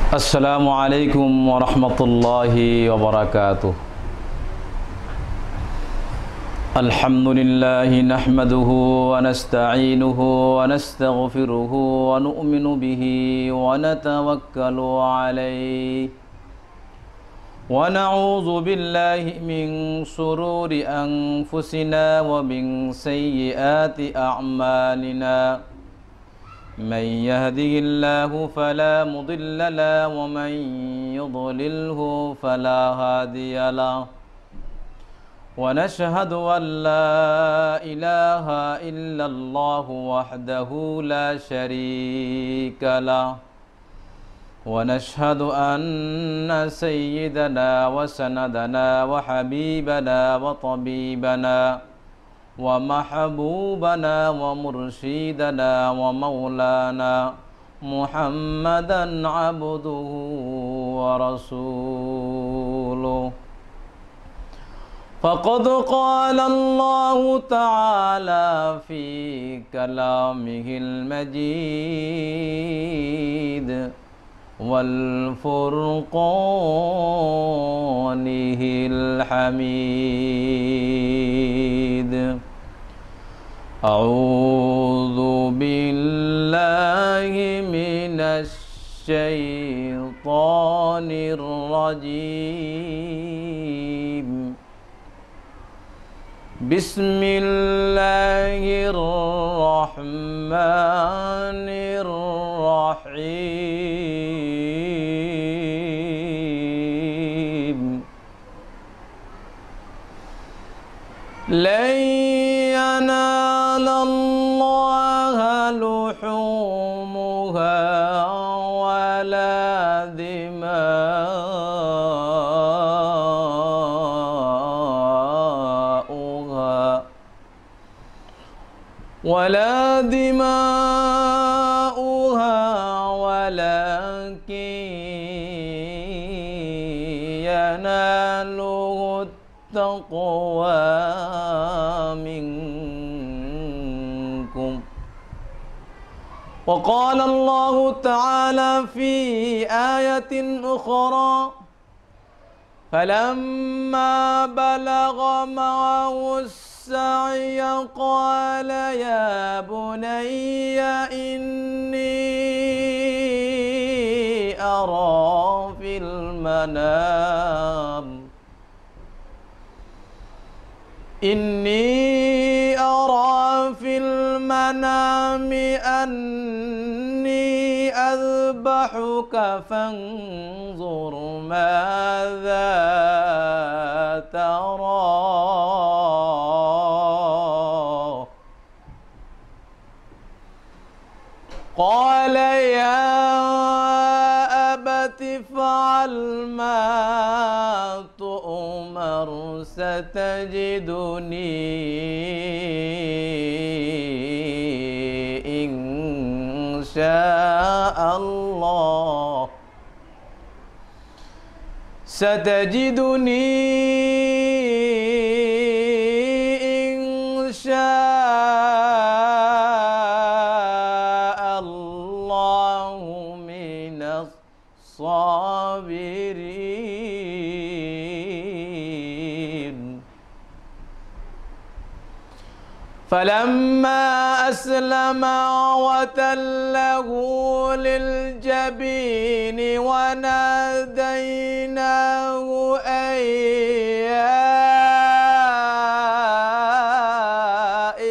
আসসালামু আলাইকুম ওয়া রাহমাতুল্লাহি ওয়া বারাকাতুহু। আলহামদুলিল্লাহি নাহমাদুহু ওয়া নাস্তাঈনুহু ওয়া নাস্তাগফিরুহু ওয়া নু'মিনু বিহি ওয়া নাতাওয়াক্কালু আলাইহি ওয়া নাউযু বিল্লাহি মিন শুরুরি আনফুসিনা ওয়া মিন সাইয়্যাতি আ'মালিনা। من يهده الله فلا مضل له ومن يضلله فلا هادي له ونشهد أن لا إله إلا الله وحده لا شريك له ونشهد أن سيدنا وسندنا وحبيبنا وطبيبنا ومحبوبنا ومرشدنا ومولانا محمدا عبده ورسوله. فقد قال الله تعالى في كلامه المجيد والفرقانه الحميد. أعوذ بالله من الشيطان الرجيم. بسم الله الرحمن الرحيم. لن ينال الله لحومها ولا دماؤها ولكن يناله التقوى منكم. وقال الله تعالى في آية أخرى: فلما بلغ معه السعي قال يا بني إني أرى في المنام أني أذبحك فانظر ماذا ترى. قال يا أبت افعل ما تؤمر ستجدني إن شاء الله من الصابرين. فلما أسلما وتله للجبين وناديناه أن يا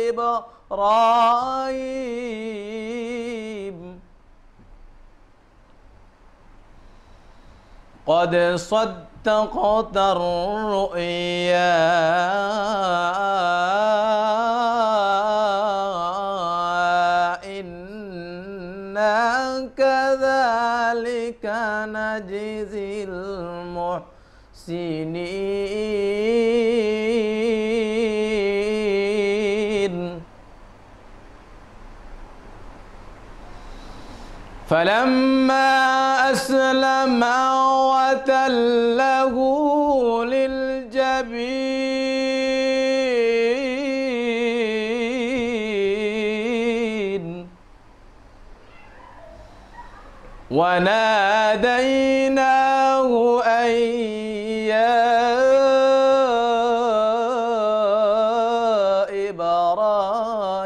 إبراهيم قد صدقت الرؤيا كذلك نجزي المحسنين. فلما أسلما وتله للجبين وناديناه وناديناه أن يا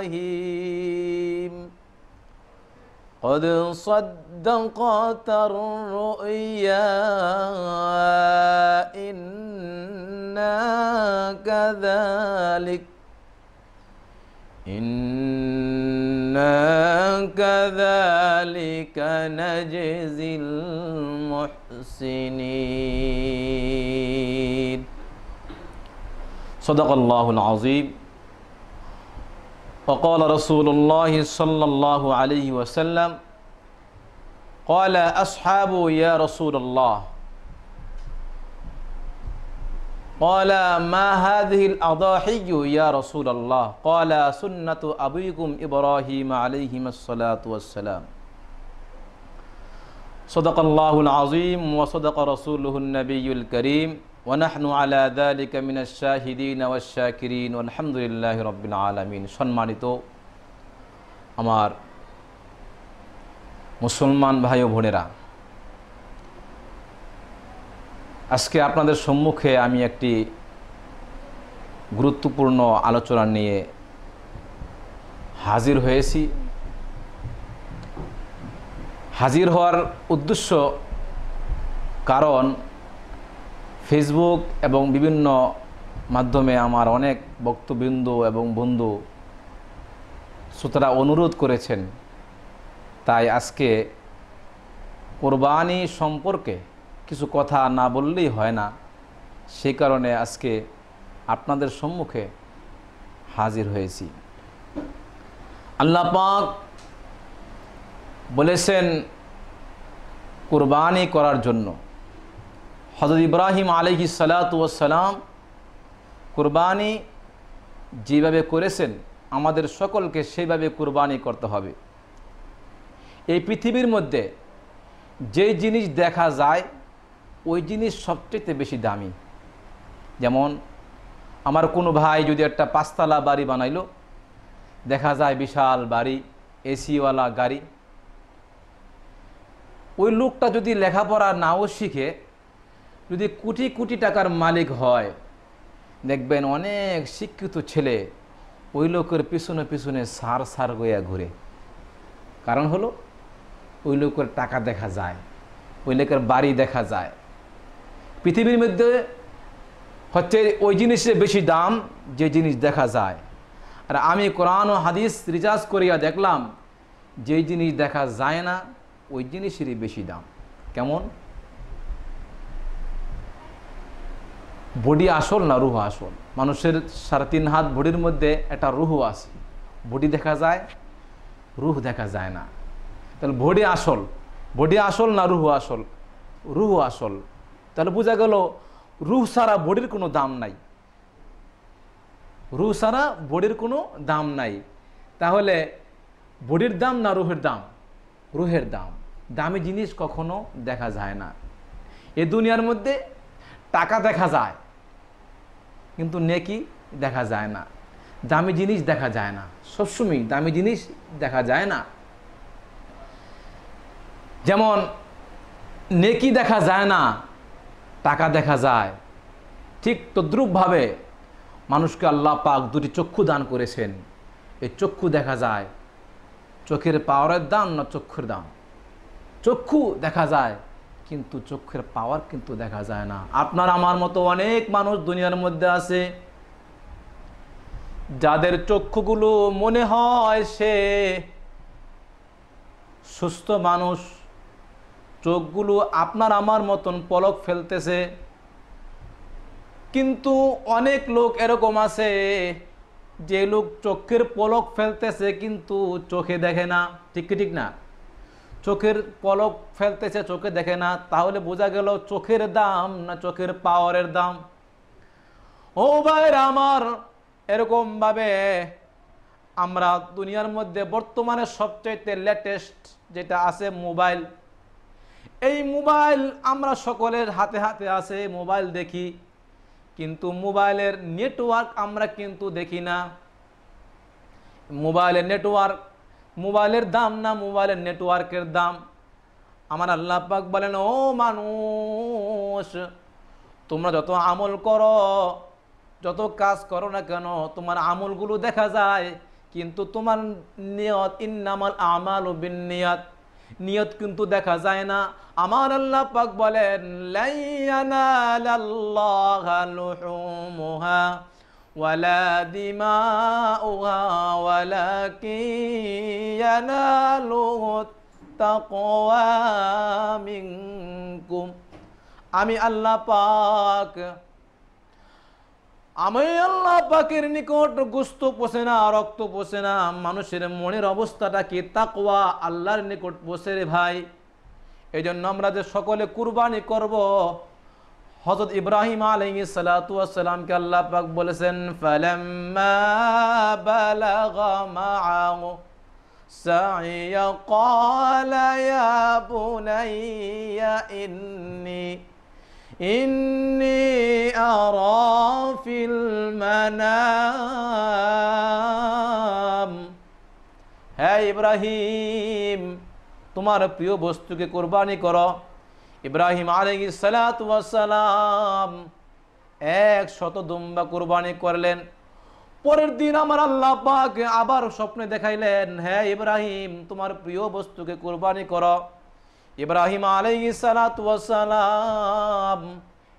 إبراهيم قد صدقت الرؤيا إنا كذلك نجزي المحسنين صدق الله العظيم وقال رسول الله صلى الله عليه وسلم قال أصحاب يا رسول الله قال ما هذه الأضاحي يا رسول الله قال سنة أبيكم إبراهيم عليه الصلاة والسلام صدق الله العظيم وصدق رسوله النبي الكريم ونحن على ذلك من الشاهدين والشاكرين والحمد لله رب العالمين সম্মানিত আমার মুসলমান ভাই ও বোনেরা, আজকে আপনাদের সম্মুখে আমি একটি গুরুত্বপূর্ণ আলোচনা নিয়ে হাজির হয়েছি। হাজির হওয়ার উদ্দেশ্য কারণ ফেসবুক এবং বিভিন্ন মাধ্যমে আমার অনেক বক্তবৃন্দ এবং বন্ধু শ্রোতারা অনুরোধ করেছেন, তাই আজকে কোরবানি সম্পর্কে কিছু কথা না বললেই হয় না। সেই কারণে আজকে আপনাদের সম্মুখে হাজির হয়েছি। আল্লাহ পাক বলেছেন কুরবানি করার জন্য। হযরত ইব্রাহিম আলাইহিস সালাতু ওয়াস সালাম কুরবানি যেভাবে করেছেন আমাদের সকলকে সেইভাবে কুরবানি করতে হবে। এই পৃথিবীর মধ্যে যে জিনিস দেখা যায় ওই জিনিস সবচেয়ে বেশি দামি। যেমন আমার কোনো ভাই যদি একটা 5 তলা বাড়ি বানাইলো, দেখা যায় বিশাল বাড়ি, এসিওয়ালা গাড়ি। ওই লোকটা যদি লেখাপড়া নাও শিখে, যদি কোটি কোটি টাকার মালিক হয়, দেখবেন অনেক শিক্ষিত ছেলে ওই লোকের পিছনে পিছনে সার সার গইয়া ঘুরে। কারণ হলো ওই লোকের টাকা দেখা যায়, ওই লোকের বাড়ি দেখা যায়। পৃথিবীর মধ্যে হচ্ছে ওই জিনিসের বেশি দাম যে জিনিস দেখা যায়। আর আমি কোরআন ও হাদিস রিসার্চ করিয়া দেখলাম যেই জিনিস দেখা যায় না ওই জিনিসেরই বেশি দাম। কেমন? বডি আসল না রুহ আসল? মানুষের 3.5 হাত বডির মধ্যে একটা রুহ আছে। বডি দেখা যায়, রুহ দেখা যায় না। তাহলে বডি আসল না রুহ আসল? রুহ আসল। তাহলে বোঝা গেল রুহ ছাড়া বডির কোনো দাম নাই। রুহ ছাড়া বডির কোনো দাম নাই। তাহলে বডির দাম না রুহের দাম? রুহের দাম। দামি জিনিস কখনো দেখা যায় না। এই দুনিয়ার মধ্যে টাকা দেখা যায় কিন্তু নেকি দেখা যায় না। দামি জিনিস দেখা যায় না, সবসময় দামি জিনিস দেখা যায় না। যেমন নেকি দেখা যায় না, টাকা দেখা যায়, ঠিক তদ্রূপভাবে মানুষকে আল্লাহ পাক 2টি চক্ষু দান করেছেন। এই চক্ষু দেখা যায়, চোখের পাওয়ারের দাম না চক্ষুর দাম? চক্ষু দেখা যায় কিন্তু চোখের পাওয়ার কিন্তু দেখা যায় না। আপনার আমার মতো অনেক মানুষ দুনিয়ার মধ্যে আছে যাদের চক্ষুগুলো মনে হয় সে সুস্থ মানুষ, চোখগুলো আপনার আমার মতন পলক ফেলতেছে। কিন্তু অনেক লোক এরকম আছে যে লোক চোখের পলক ফেলতেছে কিন্তু চোখে দেখে না। ঠিক কি ঠিক না? চোখের পলক ফেলতেছে, চোখে দেখে না। তাহলে বোঝা গেল চোখের দাম না চোখের পাওয়ারের দাম? ও ভাইরা আমার, এরকম ভাবে আমরা দুনিয়ার মধ্যে বর্তমানে সবচেয়ে লেটেস্ট যেটা আছে মোবাইল। এই মোবাইল আমরা সকলের হাতে হাতে আছে, মোবাইল দেখি, কিন্তু মোবাইলের নেটওয়ার্ক আমরা কিন্তু দেখি না। মোবাইলের নেটওয়ার্ক, মোবাইলের দাম না মোবাইলের নেটওয়ার্কের দাম? আমার আল্লাহ পাক বলেন, ও মানুষ, তোমরা যত আমল করো, যত কাজ করো না কেন, তোমার আমলগুলো দেখা যায়, কিন্তু তোমার নিয়ত, ইন্নামাল আমালু বিন্নিয়াত, নিয়ত কিন্তু দেখা যায় না। আমার আল্লাহ পাক বলেন, লাই ইয়ানালাল্লাহা লুহুমুহা ওয়ালা দিমাউহা ওয়ালাকিন ইয়ানালুহু তাকওয়া মিনকুম। আমি আল্লাহ পাকের নিকট গোশত পৌঁছে না, রক্ত পৌঁছে না, মানুষের মনের অবস্থাটা কি? তাকওয়া, আল্লাহর নিকট পৌঁছে রে ভাই। এই জন্য আমরা যে সকলে কুরবানি করব, হযরত ইব্রাহিম আলাইহিস সালাতু ওয়াস সালামকে আল্লাহ পাক বলেছেন, ফালাম্মা বালাগা মাআহু সাইয়া ক্বালা ইয়া বুনাইয়া ইন্নী আরা ফিল মানাম। হ্যাঁ ইব্রাহিম, তোমার প্রিয় বস্তুকে কোরবানি করো। ইব্রাহিম আলাইহিস সালাতু ওয়াস সালাম 100 দুম্বা কোরবানি করলেন। পরের দিন আমার আল্লাহ পাক আবার স্বপ্নে দেখাইলেন, হ্যাঁ ইব্রাহিম, তোমার প্রিয় বস্তুকে কোরবানি করো। ইব্রাহিম আলাইহিস সালাতু ওয়াস সালাম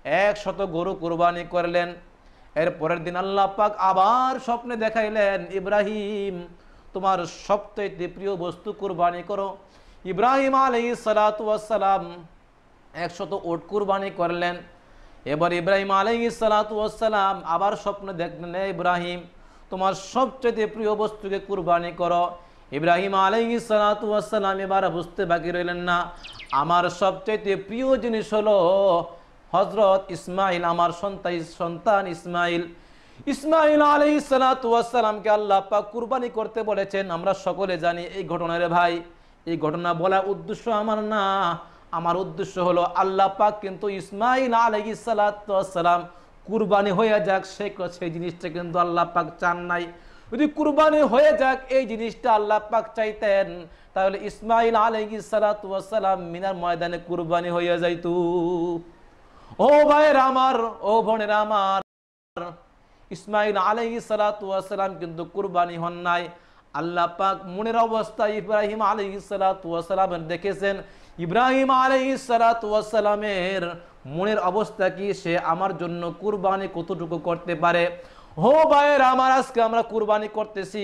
100 গরু কোরবানি করলেন। এর পরের দিন আল্লাহ পাক আবার স্বপ্নে দেখাইলেন, ইব্রাহিম, তোমার সবচেয়ে প্রিয় বস্তু কোরবানি করো। ইব্রাহিম আলাইহিস সালাতু ওয়াস সালাম 100 উট কোরবানি করলেন। এবার ইব্রাহিম আলাইহিস সালাতু ওয়াস সালাম আবার স্বপ্ন দেখলেন, ইব্রাহিম, তোমার সবচেয়ে প্রিয় বস্তুকে কুরবানি করো। ইব্রাহিম আলাইহিস সালাতু ওয়াস সালাম এবার বুঝতে বাকি রইলেন না, আমার সবচেয়ে প্রিয় জিনিস হলো হযরত ইসমাইল, আমার সন্তান ইসমাইল। ইসমাইল আলাইহিস সালাতু ওয়াস সালামকে আল্লাহ পাক কুরবানি করতে বলেছেন। আমরা সকলে জানি এই ঘটনা রে ভাই। এই ঘটনা বলার উদ্দেশ্য আমার না, আমার উদ্দেশ্য হলো আল্লাহ পাক কিন্তু ইসমাইল আলাইহিস সালাতু ওয়াস সালাম কুরবানি হয়ে যাক সেই জিনিসটা কিন্তু আল্লাহ পাক চান নাই। যদি কুরবানি হয়ে যাক এই জিনিসটা আল্লাহ পাক চাইতেন, তাহলে ইসমাইল আলাইহিস সালাতু ওয়াস সালাম মিনার ময়দানে কুরবানি হয়ে যাইতো। ও ভাইয়ের আমার, ও বোনের আমার, ইসমাইল আলাইহিস সালাতু ওয়াস সালাম কিন্তু কুরবানি হন নাই। আল্লাহ পাক মনের অবস্থা ইব্রাহিম আলাইহিস সালাতু ওয়াস সালামের দেখেছেন। ইব্রাহিম আলাইহিস সালাতু ওয়াস সালামের মনের অবস্থা কি, সে আমার জন্য কুরবানি কতটুকু করতে পারে। হো ভাইয়ের আমার, আজকে আমরা কুরবানি করতেছি,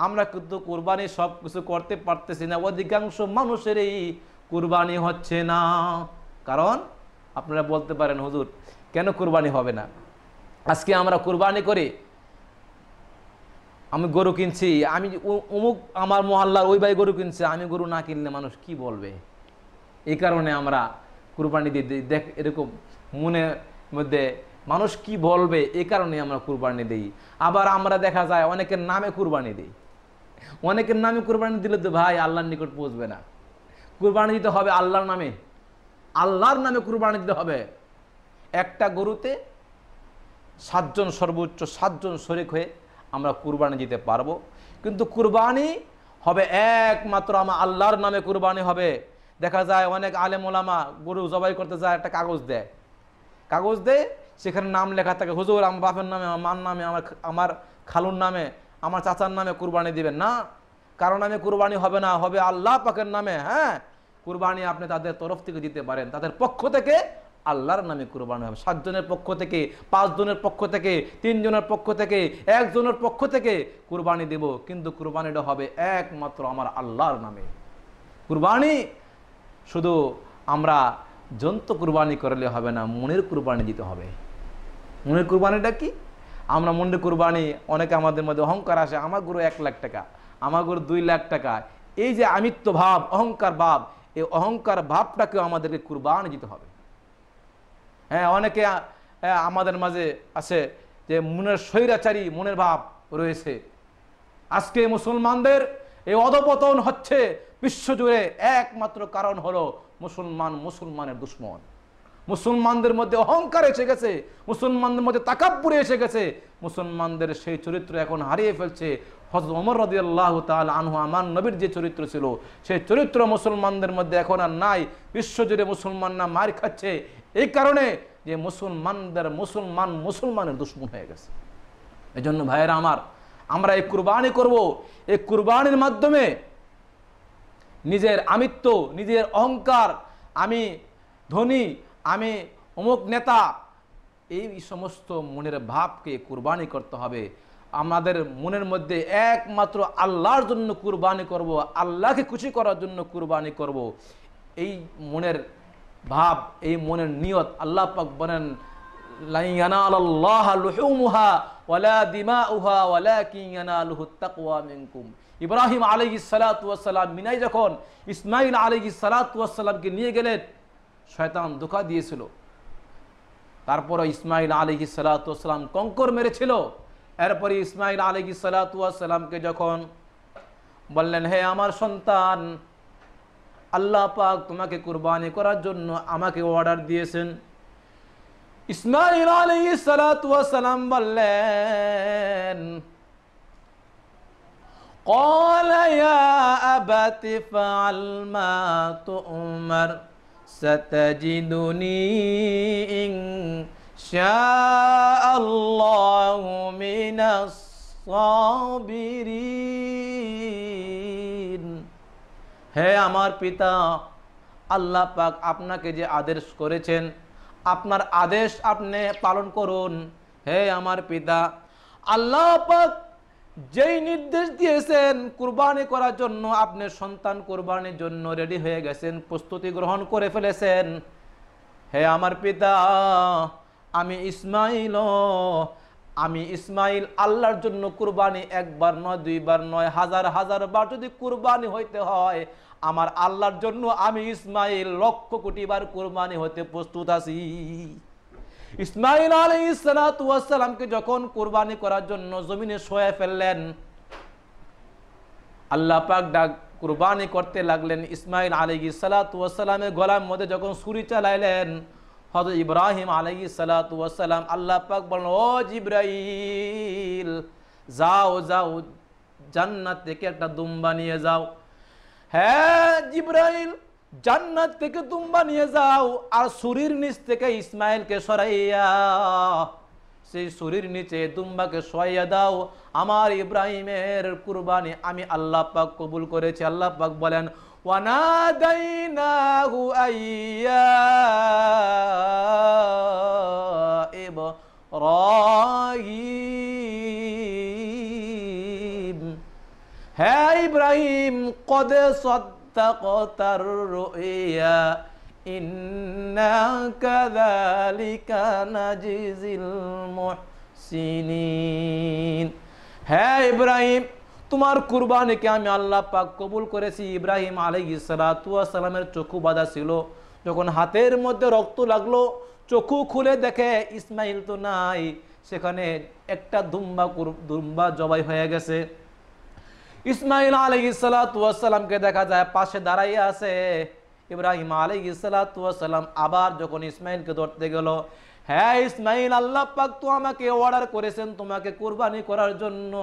আমরা কিন্তু কুরবানি সব কিছু করতে পারতেছি না। অধিকাংশ মানুষেরই কুরবানি হচ্ছে না। কারণ আপনারা বলতে পারেন, হুজুর কেন কুরবানি হবে না? আজকে আমরা কুরবানি করি, আমি গরু কিনছি, আমি অমুক আমার মহল্লার ওই ভাই গরু কিনছে, আমি গরু না কিনলে মানুষ কি বলবে? এই কারণে আমরা কুরবানি দিই। দেখ, এরকম মনের মধ্যে মানুষ কি বলবে, এই কারণে আমরা কুরবানি দিই। আবার আমরা দেখা যায় অনেকের নামে কুরবানি দিই। অনেকের নামে কুরবানি দিলে তো ভাই আল্লাহর নিকট পৌঁছবে না। কুরবানি দিতে হবে আল্লাহর নামে, আল্লাহর নামে কুরবানি দিতে হবে। একটা গরুতে 7 জন, সর্বোচ্চ 7 জন শরীক হয়ে আমরা কুরবানি দিতে পারবো। কিন্তু কুরবানি হবে একমাত্র আমার আল্লাহর নামে কুরবানি হবে। দেখা যায় অনেক আলেম ওলামা গরু জবাই করতে যায়, একটা কাগজ দেয়, কাগজ দেয়, সেখানে নাম লেখা থাকে, হুজুর আমার বাপের নামে, আমার মার নামে, আমার খালুর নামে, আমার চাচার নামে কুরবানি দিবেন না। কারণ নামে কুরবানি হবে না, হবে আল্লাহ পাকের নামে। হ্যাঁ, কুরবানি আপনি তাদের তরফ থেকে দিতে পারেন, তাদের পক্ষ থেকে আল্লাহর নামে কুরবানি হবে। 7 জনের পক্ষ থেকে, 5 জনের পক্ষ থেকে, 3 জনের পক্ষ থেকে, 1 জনের পক্ষ থেকে কুরবানি দেব, কিন্তু কুরবানিটা হবে একমাত্র আমার আল্লাহর নামে। কুরবানি শুধু আমরা জন্তু কুরবানি করলে হবে না, মনের কুরবানি দিতে হবে। মনের কুরবানিটা কি? আমরা মনের কুরবানি, অনেকে আমাদের মধ্যে অহংকার আসে, আমার গরু 1 লাখ টাকা, আমার গরু 2 লাখ টাকা। এই যে আমিত্ব ভাব, অহংকার ভাব, এই অহংকার ভাবটাকেও আমাদেরকে কুরবানি দিতে হবে। হ্যাঁ, অনেকে আমাদের মাঝে আছে যে মনের স্বৈরাচারী মনের ভাব রয়েছে। আজকে মুসলমানদের এই অধপতন হচ্ছে বিশ্বজুড়ে, একমাত্র কারণ হলো মুসলমানের দুশ্মন। মুসলমানদের মধ্যে অহংকার এসে গেছে, মুসলমানদের মধ্যে তাকাব্বুর এসে গেছে, মুসলমানদের সেই চরিত্র এখন হারিয়ে ফেলছে। হযরত ওমর রাদিয়াল্লাহু তাআলা আনহু আমার নবীর যে চরিত্র ছিল সেই চরিত্র মুসলমানদের মধ্যে এখন আর নাই। বিশ্বজুড়ে মুসলমানরা মার খাচ্ছে এই কারণে যে মুসলমানের দুশমন হয়ে গেছে। এই জন্য ভাইয়েরা আমার, আমরা এই কুরবানি করব। এই কুরবানির মাধ্যমে নিজের আমিত্ব, নিজের অহংকার, আমি ধনী, আমি অমুক নেতা, এই সমস্ত মনের ভাবকে কুরবানি করতে হবে। আমাদের মনের মধ্যে একমাত্র আল্লাহর জন্য কুরবানি করব, আল্লাহকে খুশি করার জন্য কুরবানি করব। এই মনের ভাব, এই মনের নিয়ত, আল্লাহ পাক বলেন লা ইয়ানালাল্লাহা লুহুমুহা ওয়ালা দিমাউহা ওয়ালাকিন ইয়ানালুহুত তাকওয়া মিনকুম। ইব্রাহিম আলাইহিস সালাতু ওয়াস সালাম মিনায় যখন ইসমাঈল আলাইহিস সালাতু ওয়াস সালামকে নিয়ে গেলেন, শয়তান ধোঁকা দিয়েছিল। তারপরে ইসমাঈল আলাইহিস সালাতু ওয়াস সালাম কঙ্কর মেরেছিল। এরপরে ইসমাঈল আলাইহিস সালাতু ওয়াস সালামকে যখন বললেন, হে আমার সন্তান, আল্লাহ পাক তোমাকে কুরবানি করার জন্য আমাকে অর্ডার দিয়েছেন। ইসমাঈল আলাইহিস সালাতু ওয়াস সালাম বললেন, ক্বালা ইয়া আবাতি ফাআল মা তু'মার সাতাজিদুনি ইনশাআল্লাহু মিনাস সাবিরিন। হে আমার পিতা, আল্লাহ পাক আপনাকে যে আদেশ করেছেন, আপনার আদেশ আপনি পালন করুন। হে আমার পিতা, আল্লাহ পাক যেই নির্দেশ দিয়েছেন কুরবানি করার জন্য, আপনি সন্তান কুরবানির জন্য রেডি হয়ে গেছেন, প্রস্তুতি গ্রহণ করে ফেলেছেন। হে আমার পিতা, আমি ইসমাঈল আল্লাহর জন্য কুরবানি একবার নয়, দুইবার নয়, হাজার হাজার বার যদি কুরবানি হইতে হয়, আমার আল্লাহর জন্য আমি ইসমাঈল লক্ষ কোটি বার কুরবানি হতে প্রস্তুত আছি। ইসমাঈল আলাইহিস সালাতু ওয়াস সালামকে যখন কুরবানি করার জন্য জমিনে শোয়া ফেললেন, আল্লাহ পাক ডাক কুরবানি করতে লাগলেন। ইসমাঈল আলাইহিস সালাতু ওয়াস সালামের গলার মধ্যে যখন ছুরি চালাইলেন, হযরত ইব্রাহিম আলাইহিস সালাতু ওয়াস সালাম, আল্লাহ পাক বললেন, ও জিবরাইল, যাও যাও, জান্নাত থেকে একটা দুম্বা নিয়ে যাও। হ্যাঁ জিবরাইল, জান্নাত থেকে দুম্বা নিয়ে যাও, আর ছুরির নিচ থেকে ইসমাঈলকে সরাইয়া সেই ছুরির নিচে দুম্বাকে শোয়াইয়া দাও। আমার ইব্রাহিমের কুরবানি আমি আল্লাহ পাক কবুল করেছি। আল্লাহ পাক বলেন, ওয়ানাদাইনাহু আইয়া ইব্রাহিম, হে ইব্রাহিম, কদ সাদ্দাকতার রুইয়া ইন্না কাযালিকা নাজিজিল মুহসিনিন। হে ইব্রাহিম, তোমার কুরবানিকে আমি আল্লাহ পাক কবুল করেছি। ইব্রাহিম আলাইহিস সালাতু ওয়াস সালামের চক্ষু বাঁধা ছিল। যখন হাতের মধ্যে রক্ত লাগলো, চক্ষু খুলে দেখে ইসমাঈল তো নাই, সেখানে একটা দুম্বা জবাই হয়ে গেছে। ইসমাঈল আলাইহিস সালাতু ওয়াস সালামকে দেখা যায় পাশে দাঁড়াইয়া আছে। ইব্রাহিম আলাইহিস সালাতু ওয়াস সালাম আবার যখন ইসমাঈলকে ধরতে গেল, হ্যাঁ ইসমাঈল, আল্লাহ পাক তো আমাকে অর্ডার করেছেন তোমাকে কুরবানি করার জন্য।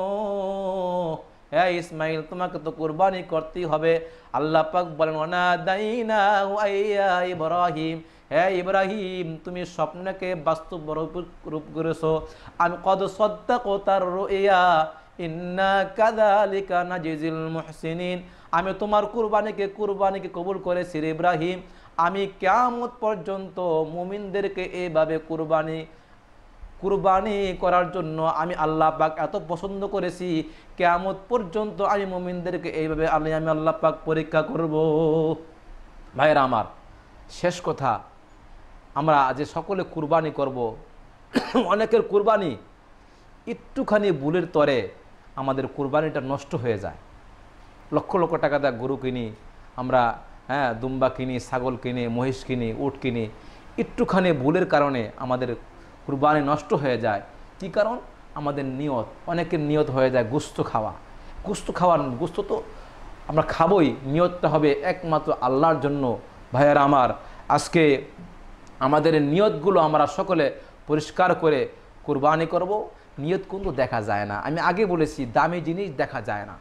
হ্যাঁ ইসমাঈল, তোমাকে তো কুরবানি করতেই হবে। আল্লাহ পাক বলেন, ওয়ানাদাইনাহু আইয়া ইব্রাহিম, হে ইব্রাহিম, তুমি স্বপ্নকে বাস্তব রূপ করেছো। আমি কদ সাদ্দাকতার রুইয়া ইন্না কাযালিকা নাজিজিল মুহসিনিন। আমি তোমার কুরবানিকে কবুল করেছি রে ইব্রাহিম। আমি কিয়ামত পর্যন্ত মুমিনদেরকে এইভাবে কুরবানি করার জন্য আমি আল্লাহ পাক এত পছন্দ করেছি, কিয়ামত পর্যন্ত আমি মুমিনদেরকে এইভাবে আমি আল্লাহ পাক পরীক্ষা করব। ভাইরা আমার, শেষ কথা, আমরা যে সকলে কুরবানি করব, অনেকের কুরবানি একটুখানি ভুলের তরে আমাদের কুরবানিটা নষ্ট হয়ে যায়। লক্ষ লক্ষ টাকা দিয়ে গরু কিনি আমরা, হ্যাঁ দুম্বা কিনি, ছাগল কিনি, মহিষ কিনি, উট কিনি, একটুখানি ভুলের কারণে আমাদের কুরবানি নষ্ট হয়ে যায়। কি কারণ? আমাদের নিয়ত। অনেকের নিয়ত হয়ে যায় গোশত খাওয়া। গোশত তো আমরা খাবই, নিয়তটা হবে একমাত্র আল্লাহর জন্য। ভাইয়েরা আমার, আজকে আমাদের নিয়তগুলো আমরা সকলে পরিষ্কার করে কুরবানি করব। নিয়ত কিন্তু দেখা যায় না। আমি আগে বলেছি দামি জিনিস দেখা যায় না,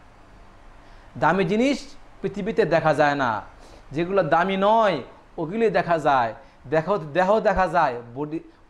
দামি জিনিস পৃথিবীতে দেখা যায় না, যেগুলো দামি নয় ওগুলি দেখা যায়। দেহ দেখা যায়,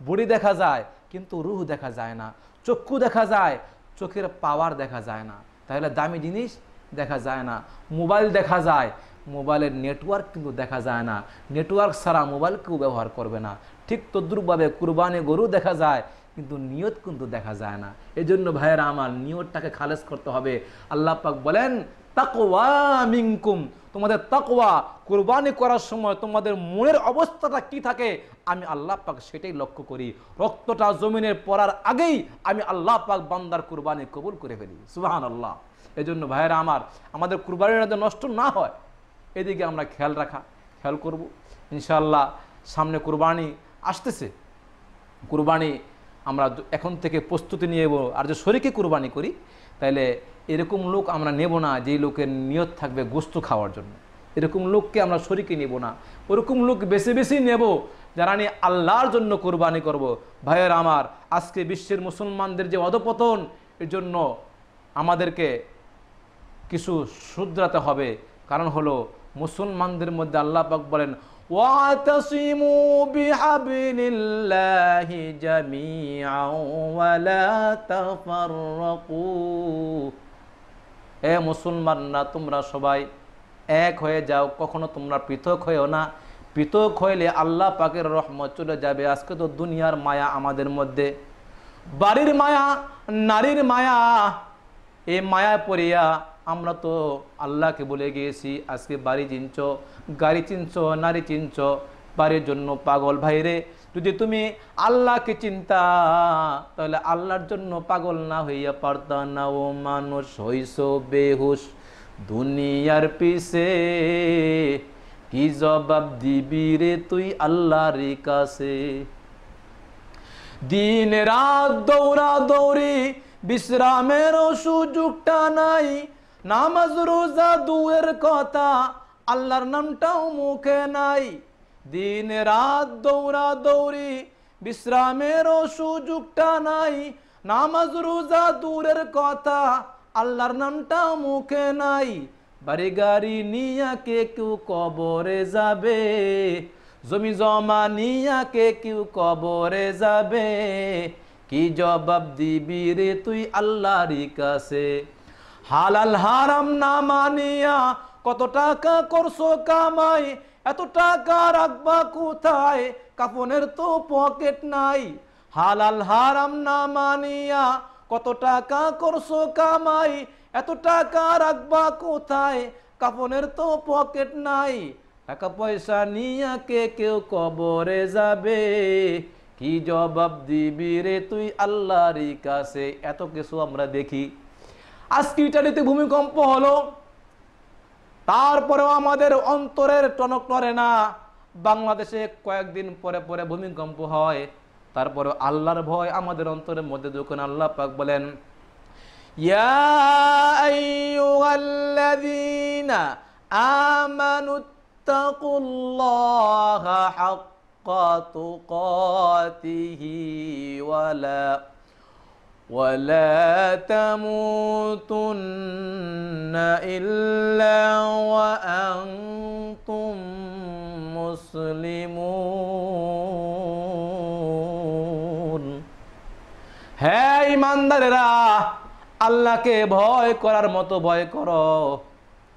বডি দেখা যায়, কিন্তু রূহ দেখা যায় না। চক্ষু দেখা যায়, চোখের পাওয়ার দেখা যায় না। তাহলে দামি জিনিস দেখা যায় না। মোবাইল দেখা যায়, মোবাইলের নেটওয়ার্ক কিন্তু দেখা যায় না। নেটওয়ার্ক ছাড়া মোবাইল কেউ ব্যবহার করবে না। ঠিক তদ্রুপভাবে কুরবানি গরু দেখা যায়, কিন্তু নিয়ত কিন্তু দেখা যায় না। এই জন্য ভাইয়েরা আমার, নিয়তটাকে খালেস করতে হবে। আল্লাহ পাক বলেন তাকওয়া মিনকুম, তোমাদের তাকওয়া, কুরবানি করার সময় তোমাদের মনের অবস্থাটা কি থাকে আমি আল্লাহ পাক সেটাই লক্ষ্য করি। রক্তটা জমিনের পড়ার আগেই আমি আল্লাহ পাক বান্দার কুরবানি কবুল করে ফেলি। সুবহানাল্লাহ। এই জন্য ভাইয়েরা আমার, আমাদের কুরবানিটা যেন নষ্ট না হয় এদিকে আমরা খেয়াল করব। ইনশাআল্লাহ সামনে কুরবানি আসতেছে, কুরবানি আমরা এখন থেকে প্রস্তুতি নিয়ে নেব। আর যে শরীকে কুরবানি করি তাহলে এরকম লোক আমরা নেব না যেই লোকের নিয়ত থাকবে গোশত খাওয়ার জন্য। এরকম লোককে আমরা শরীকে নেব না, ওরকম লোক বেশি বেশি নেব যারা নিয়ে আল্লাহর জন্য কুরবানি করব। ভাইয়ের আমার, আজকে বিশ্বের মুসলমানদের যে অধপতন, এর জন্য আমাদেরকে কিছু শুধরাতে হবে। কারণ হলো মুসলমানদের মধ্যে আল্লাহ পাক বলেন ওয়াতাসিমু বিহাবলিল্লাহি জামিআন ওয়া লা তাফাররাকু। এ মুসলমানরা, তোমরা সবাই এক হয়ে যাও, কখনো তোমরা পৃথক হয়েও না। পৃথক হইলে আল্লাহ পাকের রহমত চলে যাবে। আজকে তো দুনিয়ার মায়া আমাদের মধ্যে, বাড়ির মায়া, নারীর মায়া, এই মায়া পড়িয়া আমরা তো আল্লাহকে বলে গিয়েছি আজকে বাড়ি চিনছ, গাড়ি চিনছ, নারী চিনছ, বাড়ির জন্য পাগল। ভাইরে, যদি তুমি আল্লাহকে চিন্তা তাহলে আল্লাহর জন্য পাগল না হইয়া পারতা না। ও মানুষ হইছ বেহুশ দুনিয়ার পিছে, কি জবাব দিবি রে তুই আল্লাহর কাছে। দিন রাত দৌড়া দৌড়ি, বিশ্রামের সুযোগটা নাই। নামাজ রোজা দূরের কথা, আল্লাহর নামটাও মুখে নাই। দিন রাত দৌড়া দৌড়ি, বিশ্রামের সুযোগটা নাই। নামাজ রোজা দূরের কথা, আল্লাহর নামটাও মুখে নাই। বাড়ি গাড়ি নিয়া কে কেউ কবরে যাবে, জমি জমা নিয়া কে কেউ কবরে যাবে। কি জবাব দিবি রে তুই আল্লাহর কাছে। হালাল হারাম না মানিয়া কত টাকা করছো কামাই, এত টাকা রাখবা কোথায়, কাফনের তো পকেট নাই। হালাল হারাম না মানিয়া কত টাকা করছো কামাই, এত টাকা রাখবা কোথায়, কাফনের তো পকেট নাই। টাকা পয়সা নিয়া কে কেউ কবরে যাবে, কি জবাব দিবি রে তুই আল্লাহর কাছে। এত কিছু আমরা দেখি। আজকে ইটালিতে ভূমিকম্প হলো, তারপরেও আমাদের অন্তরের টনক নড়ে না। বাংলাদেশে কয়েকদিন পরে পরে ভূমিকম্প হয়, তারপরেও আল্লাহর ভয় আমাদের অন্তরের মধ্যে যখন আল্লাহ পাক বলেন ইয়া আইয়ুহাল্লাযীনা আমানুত্তাকুল্লাহা হাক্কা তুকাতিহি ولا تموتن إلا وأنتم মুসলিমুন। হে ঈমানদারেরা, আল্লাহকে ভয় করার মতো ভয় করো,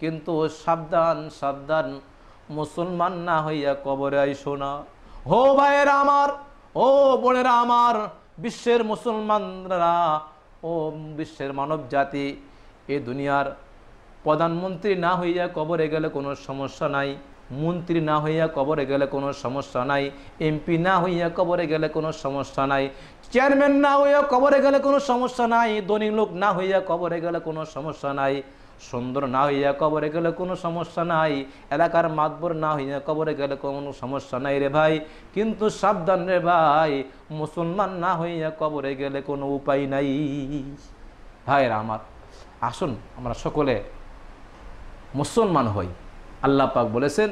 কিন্তু সাবধান সাবধান, মুসলমান না হইয়া কবরে আইসো না। হো ভাইয়েরা আমার, ও বোনেরা আমার, বিশ্বের মুসলমানরা ও বিশ্বের মানব জাতি, এই দুনিয়ার প্রধানমন্ত্রী না হইয়া কবরে গেলে কোনো সমস্যা নাই, মন্ত্রী না হইয়া কবরে গেলে কোনো সমস্যা নাই, এমপি না হইয়া কবরে গেলে কোনো সমস্যা নাই, চেয়ারম্যান না হইয়া কবরে গেলে কোনো সমস্যা নাই, ধনী লোক না হইয়া কবরে গেলে কোনো সমস্যা নাই, সুন্দর না হইয়া কবরে গেলে কোনো সমস্যা নাই, এলাকার মাতবর না হইয়া কবরে গেলে কোনো সমস্যা নাই রে ভাই। কিন্তু সাবধান রে ভাই, মুসলমান না হইয়া কবরে গেলে কোনো উপায় নাই। ভাইরা আমার, আসুন আমরা সকলে মুসলমান হই। আল্লাহ পাক বলেছেন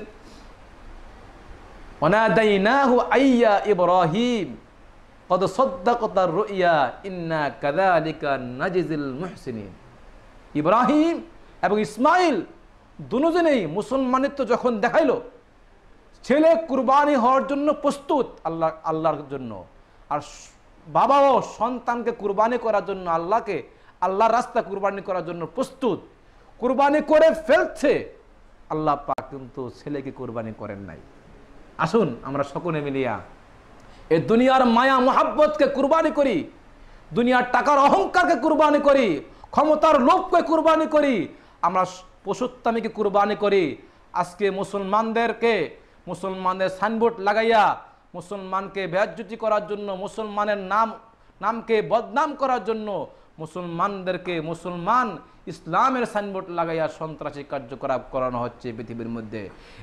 ওয়ানাদাইনাহু আইয়া ইব্রাহিম কদ সাদ্দাকাতার রুইয়া ইন্না কাযালিকা নাজিজিল মুহসিনিন। ইব্রাহিম এবং ইসমাইল দুজনেই মুসলমানিত্ব যখন দেখাইলো, ছেলে কুরবানি হওয়ার জন্য প্রস্তুত আল্লাহর জন্য, আর বাবাও সন্তানকে কুরবানি করার জন্য আল্লাহর রাস্তা কুরবানি করার জন্য প্রস্তুত, কুরবানি করে ফেলছে। আল্লাহ পাক কিন্তু ছেলেকে কুরবানি করেন নাই। আসুন আমরা সকলে মিলিয়া এই দুনিয়ার মায়া মোহাব্বতকে কুরবানি করি, দুনিয়ার টাকার অহংকারকে কুরবানি করি, ক্ষমতার লোভকে কুরবানি করি, আমরা পশুত্বামীকে কুরবানি করি। আজকে মুসলমানদের সাইনবোর্ড লাগাইয়া মুসলমানকে বেইজ্জতি করার জন্য, মুসলমানের নামকে বদনাম করার জন্য মুসলমান ইসলামের সাইনবোর্ড লাগাইয়া সন্ত্রাসী কার্যকলাপ করানো হচ্ছে পৃথিবীর মধ্যে।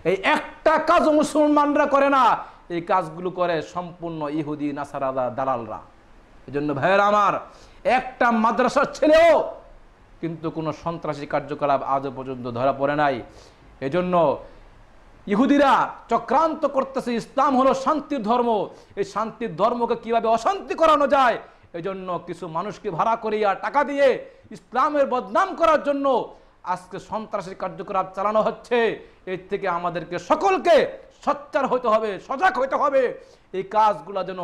এই একটা কাজও মুসলমানরা করে না, এই কাজগুলো করে সম্পূর্ণ ইহুদি নাসারা দালালরা। এই জন্য ভাইয়েরা আমার, একটা মাদ্রাসার ছেলেও কিন্তু কোনো সন্ত্রাসী কার্যকলাপ আজও পর্যন্ত ধরা পড়ে নাই। এজন্য ইহুদিরা চক্রান্ত করতেছে, ইসলাম হলো শান্তির ধর্ম, এই শান্তির ধর্মকে কিভাবে অশান্তি করানো যায়, এজন্য কিছু মানুষকে ভাড়া করিয়া টাকা দিয়ে ইসলামের বদনাম করার জন্য আজকে সন্ত্রাসী কার্যকলাপ চালানো হচ্ছে। এর থেকে আমাদেরকে সকলকে সোচ্চার হতে হবে, সজাগ হতে হবে। এই কাজগুলো যেন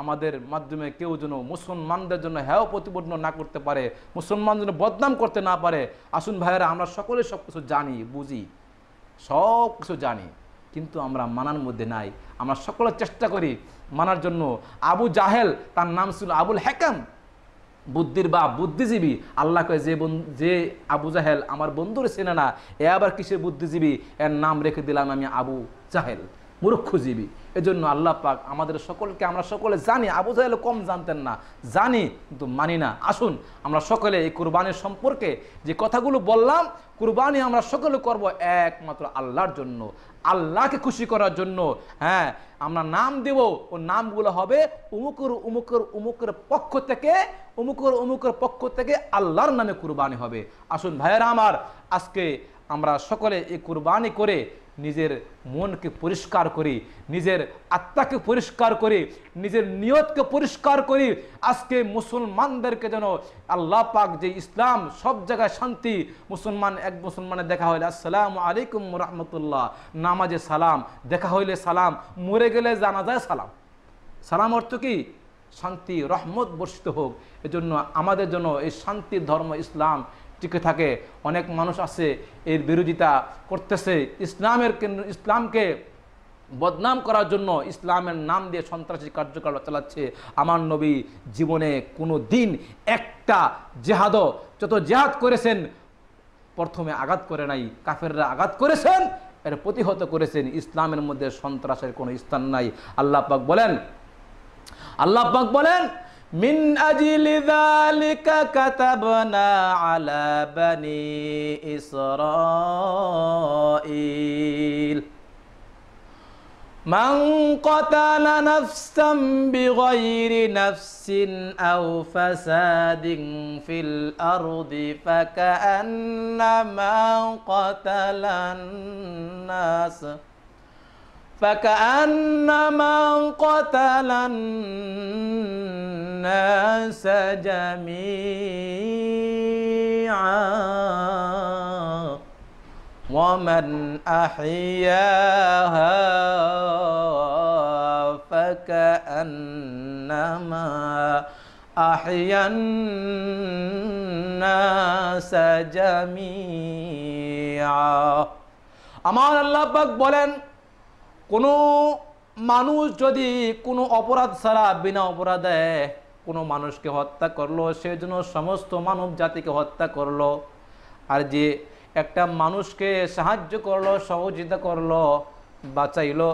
আমাদের মাধ্যমে কেউ যেন মুসলমানদের জন্য হেয় প্রতিপন্ন না করতে পারে, মুসলমান যেন বদনাম করতে না পারে। আসুন ভাইয়েরা, আমরা সকলে সব কিছু জানি, বুঝি, সব কিছু জানি, কিন্তু আমরা মানার মধ্যে নাই। আমরা সকলে চেষ্টা করি মানার জন্য। আবু জাহেল, তার নাম ছিল আবুল হাকাম, বুদ্ধির বাপ, বুদ্ধিজীবী। আল্লাহকে যে আবু জাহেল আমার বন্ধুর চেনে না, এ আবার কিসের বুদ্ধিজীবী, এর নাম রেখে দিলাম আমি আবু জাহেল, মূর্খজীবী। এজন্য আল্লাহ পাক আমাদের সকলকে, আমরা সকলে জানি, আবু জাহেল কম জানতেন না, জানি কিন্তু মানি না। আসুন আমরা সকলে এই কুরবানির সম্পর্কে যে কথাগুলো বললাম, কুরবানি আমরা সকলে করব একমাত্র আল্লাহর জন্য, আল্লাহকে খুশি করার জন্য। হ্যাঁ, আমরা নাম দেব, ও নামগুলো হবে উমুকের পক্ষ থেকে আল্লাহর নামে কুরবানি হবে। আসুন ভাইয়েরা আমার, আজকে আমরা সকলে এই কুরবানি করে নিজের মনকে পরিষ্কার করি, নিজের আত্মাকে পরিষ্কার করি, নিজের নিয়তকে পরিষ্কার করি। আজকে মুসলমানদেরকে যেন আল্লাহ পাক যে ইসলাম, সব জায়গায় শান্তি, এক মুসলমানের দেখা হইলে আসসালামু আলাইকুম রাহমাতুল্লাহ, নামাজে সালাম, দেখা হইলে সালাম, মরে গেলে জানাজায় সালাম। সালাম অর্থ কি? শান্তি, রহমত বর্ষিত হোক। এজন্য আমাদের জন্য এই শান্তির ধর্ম ইসলাম টিকে থাকে। অনেক মানুষ আছে এর বিরোধিতা করতেছে, ইসলামকে বদনাম করার জন্য ইসলামের নাম দিয়ে সন্ত্রাসী কার্যকলাপ চালাচ্ছে। আমার নবী জীবনে কোনো দিন একটা যত জেহাদ করেছেন, প্রথমে আঘাত করে নাই, কাফেররা আঘাত করেছেন, এর প্রতিহত করেছেন। ইসলামের মধ্যে সন্ত্রাসের কোনো স্থান নাই। আল্লাহ পাক বলেন মিন আজলি যালিকা কাতাবনা আলা বানি ইসরাঈল মান কাতালা নাফসান বিগাইরি নাফসিন আও ফাসাদিন ফিল আরদি ফাকান্নামা কাতালান নাস قتل الناس جميعا ومن أحياها فكأنما أحيا الناس جميعا। আমার আল্লাহ পাক বলেন, কোনো মানুষ যদি কোনো অপরাধ ছাড়া বিনা অপরাধে কোনো মানুষকে হত্যা করলো, সেই জন্য সমস্ত মানব জাতিকে হত্যা করলো। আর যে একটা মানুষকে সাহায্য করলো, সহযোগিতা করলো, বাঁচাইলো,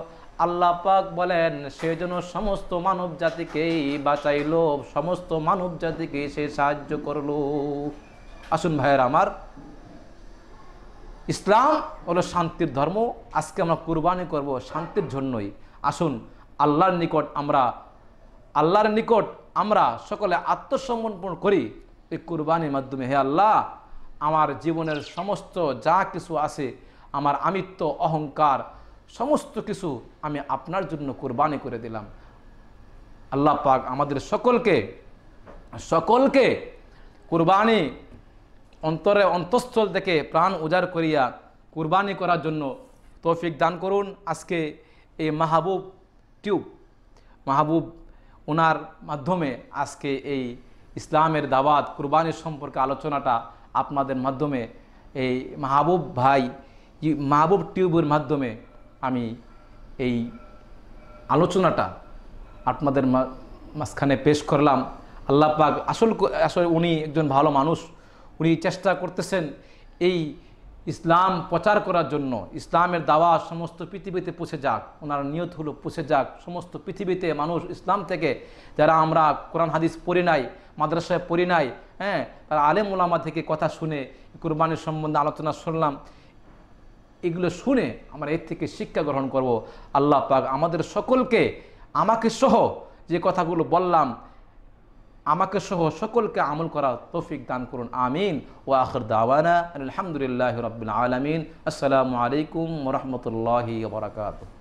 আল্লাহ পাক বলেন সেই জন্য সমস্ত মানব জাতিকেই বাঁচাইলো, সমস্ত মানব জাতিকে সে সাহায্য করলো। আসুন ভাইয়েরা আমার, ইসলাম হলো শান্তির ধর্ম। আজকে আমরা কুরবানি করব শান্তির জন্যই। আসুন আল্লাহর নিকট আমরা সকলে আত্মসমর্পণ করি এই কুরবানির মাধ্যমে। হে আল্লাহ, আমার জীবনের সমস্ত যা কিছু আছে, আমার আমিত্ব, অহংকার, সমস্ত কিছু আমি আপনার জন্য কুরবানি করে দিলাম। আল্লাহ পাক আমাদের সকলকে কুরবানি অন্তরে অন্তঃস্থল থেকে প্রাণ উজাড় করিয়া কুরবানি করার জন্য তৌফিক দান করুন। আজকে এই মাহবুব ওনার মাধ্যমে আজকে এই ইসলামের দাওয়াত কুরবানির সম্পর্কে আলোচনাটা আপনাদের মাধ্যমে এই মাহবুব টিউবের মাধ্যমে আমি এই আলোচনাটা আপনাদের মাঝখানে পেশ করলাম। আল্লাহ পাক আসলে উনি একজন ভালো মানুষ, উনি চেষ্টা করতেছেন এই ইসলাম প্রচার করার জন্য, ইসলামের দাওয়াত সমস্ত পৃথিবীতে পৌঁছে যাক। ওনার নিয়ত হলো পৌঁছে যাক সমস্ত পৃথিবীতে মানুষ ইসলাম থেকে, যারা আমরা কোরআন হাদিস পড়ি নাই, মাদ্রাসায় পড়ি নাই, হ্যাঁ, তারা আলেম ওলামা থেকে কথা শুনে কুরবানির সম্বন্ধে আলোচনা শুনলাম, এগুলো শুনে আমরা এর থেকে শিক্ষা গ্রহণ করব। আল্লাহ পাক আমাদের সকলকে, আমাকে সহ যে কথাগুলো বললাম, আমাকে সহ সকলকে আমল করার তৌফিক দান করুন। আমিন। ওয়া আখির দাওয়ানা আলহামদুলিল্লাহি রাব্বিল আলামিন। আসসালামু আলাইকুম ওয়া রাহমাতুল্লাহি ওয়া বারাকাতুহু।